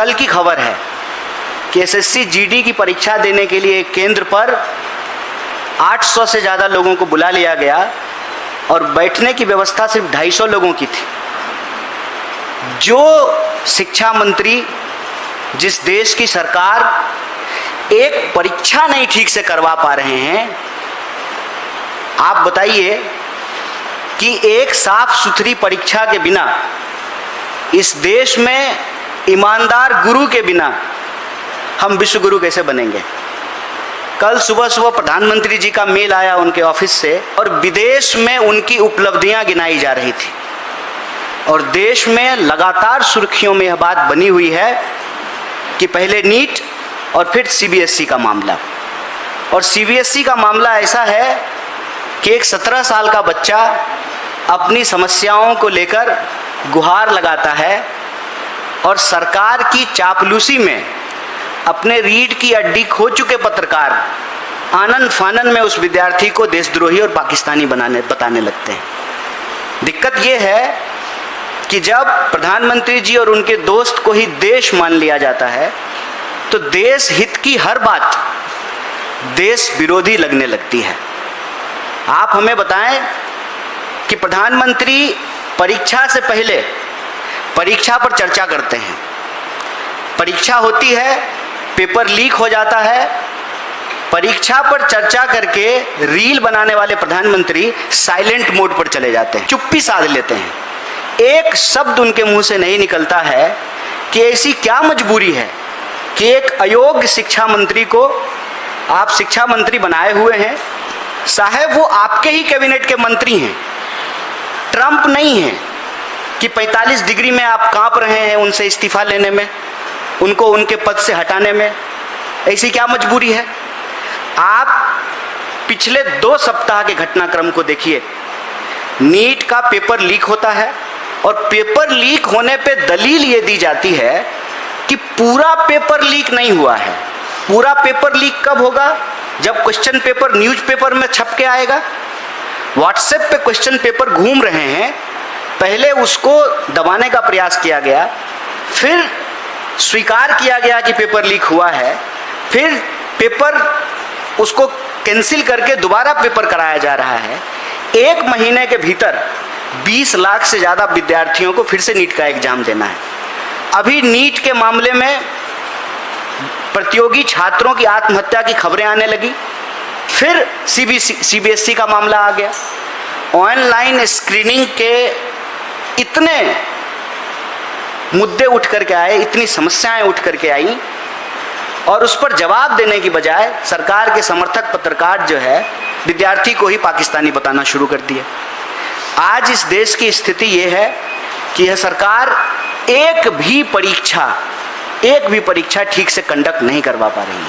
कल की खबर है कि एसएससी जीडी की परीक्षा देने के लिए केंद्र पर 800 से ज़्यादा लोगों को बुला लिया गया और बैठने की व्यवस्था सिर्फ 250 लोगों की थी। जो शिक्षा मंत्री, जिस देश की सरकार एक परीक्षा नहीं ठीक से करवा पा रहे हैं, आप बताइए कि एक साफ सुथरी परीक्षा के बिना, इस देश में ईमानदार गुरु के बिना हम विश्व गुरु कैसे बनेंगे। कल सुबह सुबह प्रधानमंत्री जी का मेल आया उनके ऑफिस से और विदेश में उनकी उपलब्धियां गिनाई जा रही थी और देश में लगातार सुर्खियों में यह बात बनी हुई है कि पहले नीट और फिर सीबीएसई का मामला। और सीबीएसई का मामला ऐसा है कि एक 17 साल का बच्चा अपनी समस्याओं को लेकर गुहार लगाता है और सरकार की चापलूसी में अपने रीढ़ की हड्डी खो चुके पत्रकार आनन फानन में उस विद्यार्थी को देशद्रोही और पाकिस्तानी बताने लगते हैं। दिक्कत यह है कि जब प्रधानमंत्री जी और उनके दोस्त को ही देश मान लिया जाता है तो देश हित की हर बात देश विरोधी लगने लगती है। आप हमें बताएं कि प्रधानमंत्री परीक्षा से पहले परीक्षा पर चर्चा करते हैं, परीक्षा होती है, पेपर लीक हो जाता है, परीक्षा पर चर्चा करके रील बनाने वाले प्रधानमंत्री साइलेंट मोड पर चले जाते हैं, चुप्पी साध लेते हैं। एक शब्द उनके मुंह से नहीं निकलता है कि ऐसी क्या मजबूरी है कि एक अयोग्य शिक्षा मंत्री को आप शिक्षा मंत्री बनाए हुए हैं। साहब वो आपके ही कैबिनेट के मंत्री हैं, ट्रंप नहीं है कि 45 डिग्री में आप कांप रहे हैं उनसे इस्तीफा लेने में, उनको उनके पद से हटाने में। ऐसी क्या मजबूरी है। आप पिछले 2 सप्ताह के घटनाक्रम को देखिए। नीट का पेपर लीक होता है और पेपर लीक होने पे दलील ये दी जाती है कि पूरा पेपर लीक नहीं हुआ है। पूरा पेपर लीक कब होगा? जब क्वेश्चन पेपर न्यूज़पेपर में छप के आएगा। व्हाट्सएप पे क्वेश्चन पेपर घूम रहे हैं, पहले उसको दबाने का प्रयास किया गया, फिर स्वीकार किया गया कि पेपर लीक हुआ है, फिर पेपर उसको कैंसिल करके दोबारा पेपर कराया जा रहा है। 1 महीने के भीतर 20 लाख से ज़्यादा विद्यार्थियों को फिर से नीट का एग्जाम देना है। अभी नीट के मामले में प्रतियोगी छात्रों की आत्महत्या की खबरें आने लगी, फिर सीबीएसई का मामला आ गया। ऑनलाइन स्क्रीनिंग के इतने मुद्दे उठ करके आए, इतनी समस्याएं उठ करके आई और उस पर जवाब देने की बजाय सरकार के समर्थक पत्रकार जो है विद्यार्थी को ही पाकिस्तानी बताना शुरू कर दिया। आज इस देश की स्थिति ये है कि यह सरकार एक भी परीक्षा ठीक से कंडक्ट नहीं करवा पा रही है।